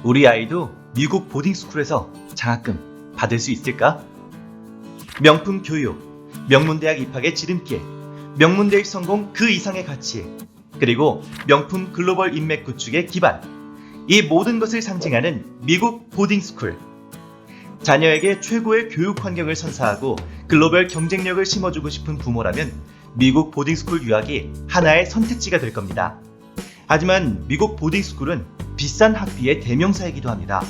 우리 아이도 미국 보딩스쿨에서 장학금 받을 수 있을까? 명품 교육, 명문대학 입학의 지름길, 명문대입 성공 그 이상의 가치, 그리고 명품 글로벌 인맥 구축의 기반, 이 모든 것을 상징하는 미국 보딩스쿨. 자녀에게 최고의 교육 환경을 선사하고 글로벌 경쟁력을 심어주고 싶은 부모라면 미국 보딩스쿨 유학이 하나의 선택지가 될 겁니다. 하지만 미국 보딩스쿨은 비싼 학비의 대명사이기도 합니다.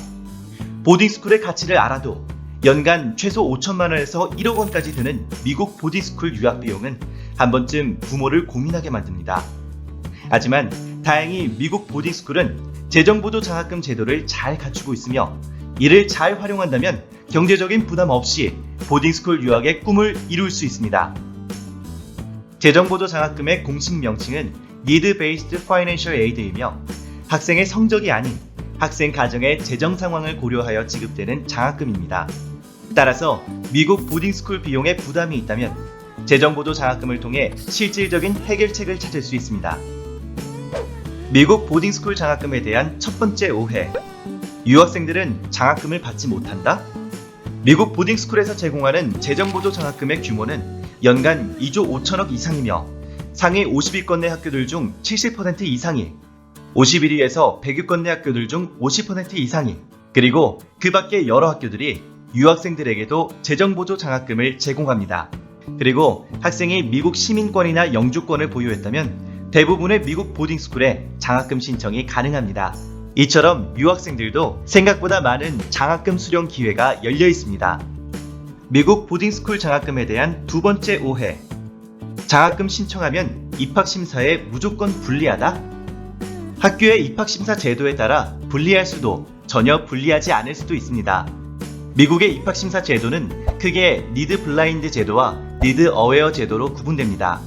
보딩스쿨의 가치를 알아도 연간 최소 5천만 원에서 1억 원까지 드는 미국 보딩스쿨 유학 비용은 한 번쯤 부모를 고민하게 만듭니다. 하지만 다행히 미국 보딩스쿨은 재정보조 장학금 제도를 잘 갖추고 있으며 이를 잘 활용한다면 경제적인 부담 없이 보딩스쿨 유학의 꿈을 이룰 수 있습니다. 재정보조 장학금의 공식 명칭은 Need-Based Financial Aid이며 학생의 성적이 아닌 학생 가정의 재정 상황을 고려하여 지급되는 장학금입니다. 따라서 미국 보딩스쿨 비용에 부담이 있다면 재정보조 장학금을 통해 실질적인 해결책을 찾을 수 있습니다. 미국 보딩스쿨 장학금에 대한 첫 번째 오해. 유학생들은 장학금을 받지 못한다? 미국 보딩스쿨에서 제공하는 재정보조 장학금의 규모는 연간 2조 5천억 이상이며 상위 50위권 내 학교들 중 70% 이상이, 51위에서 100위권 내 학교들 중 50% 이상이, 그리고 그 밖의 여러 학교들이 유학생들에게도 재정보조 장학금을 제공합니다. 그리고 학생이 미국 시민권이나 영주권을 보유했다면 대부분의 미국 보딩스쿨에 장학금 신청이 가능합니다. 이처럼 유학생들도 생각보다 많은 장학금 수령 기회가 열려 있습니다. 미국 보딩스쿨 장학금에 대한 두 번째 오해. 장학금 신청하면 입학심사에 무조건 불리하다? 학교의 입학심사 제도에 따라 불리할 수도 전혀 불리하지 않을 수도 있습니다. 미국의 입학심사 제도는 크게 니드 블라인드 제도와 니드 어웨어 제도로 구분됩니다.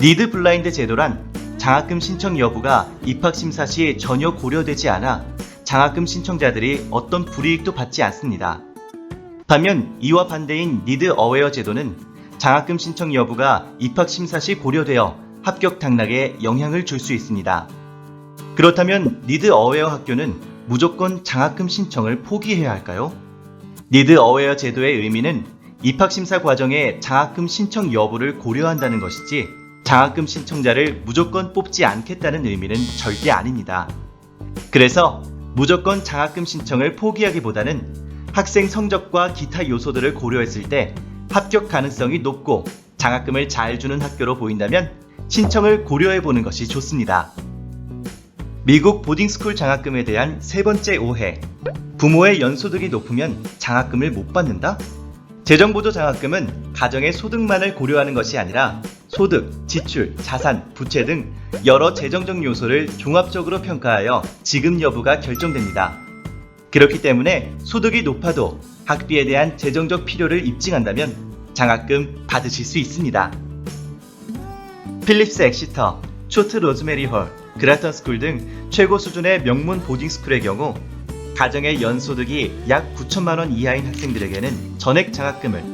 니드 블라인드 제도란 장학금 신청 여부가 입학심사 시 전혀 고려되지 않아 장학금 신청자들이 어떤 불이익도 받지 않습니다. 반면 이와 반대인 니드 어웨어 제도는 장학금 신청 여부가 입학심사 시 고려되어 합격 당락에 영향을 줄 수 있습니다. 그렇다면 니드 어웨어 학교는 무조건 장학금 신청을 포기해야 할까요? 니드 어웨어 제도의 의미는 입학심사 과정에 장학금 신청 여부를 고려한다는 것이지 장학금 신청자를 무조건 뽑지 않겠다는 의미는 절대 아닙니다. 그래서 무조건 장학금 신청을 포기하기보다는 학생 성적과 기타 요소들을 고려했을 때 합격 가능성이 높고 장학금을 잘 주는 학교로 보인다면 신청을 고려해보는 것이 좋습니다. 미국 보딩스쿨 장학금에 대한 세 번째 오해. 부모의 연소득이 높으면 장학금을 못 받는다? 재정보조 장학금은 가정의 소득만을 고려하는 것이 아니라 소득, 지출, 자산, 부채 등 여러 재정적 요소를 종합적으로 평가하여 지급 여부가 결정됩니다. 그렇기 때문에 소득이 높아도 학비에 대한 재정적 필요를 입증한다면 장학금 받으실 수 있습니다. 필립스 엑시터, 초트 로즈메리 홀, 그라턴 스쿨 등 최고 수준의 명문 보딩스쿨의 경우 가정의 연소득이 약 9천만 원 이하인 학생들에게는 전액 장학금을,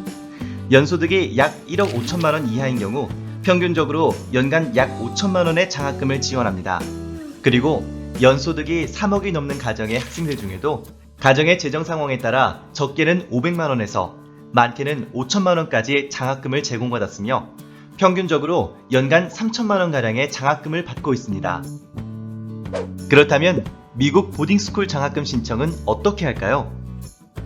연소득이 약 1억 5천만 원 이하인 경우 평균적으로 연간 약 5천만 원의 장학금을 지원합니다. 그리고 연소득이 3억이 넘는 가정의 학생들 중에도 가정의 재정 상황에 따라 적게는 500만 원에서 많게는 5천만 원까지 장학금을 제공받았으며 평균적으로 연간 3천만 원가량의 장학금을 받고 있습니다. 그렇다면 미국 보딩스쿨 장학금 신청은 어떻게 할까요?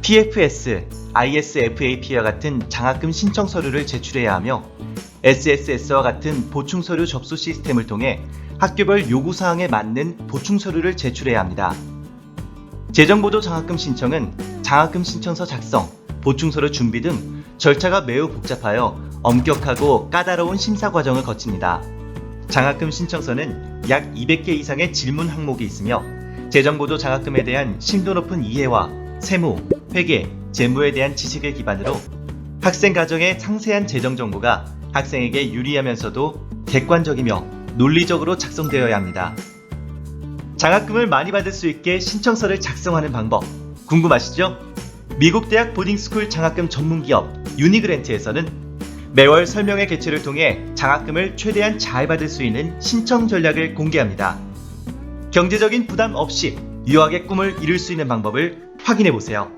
PFS, ISFAP와 같은 장학금 신청 서류를 제출해야 하며 SSS와 같은 보충 서류 접수 시스템을 통해 학교별 요구사항에 맞는 보충 서류를 제출해야 합니다. 재정보조 장학금 신청은 장학금 신청서 작성, 보충서류 준비 등 절차가 매우 복잡하여 엄격하고 까다로운 심사 과정을 거칩니다. 장학금 신청서는 약 200개 이상의 질문 항목이 있으며 재정보조 장학금에 대한 심도 높은 이해와 세무, 회계, 재무에 대한 지식을 기반으로 학생 가정의 상세한 재정 정보가 학생에게 유리하면서도 객관적이며 논리적으로 작성되어야 합니다. 장학금을 많이 받을 수 있게 신청서를 작성하는 방법 궁금하시죠? 미국 대학 보딩스쿨 장학금 전문기업 유니그랜트에서는 매월 설명회 개최를 통해 장학금을 최대한 잘 받을 수 있는 신청 전략을 공개합니다. 경제적인 부담 없이 유학의 꿈을 이룰 수 있는 방법을 확인해 보세요.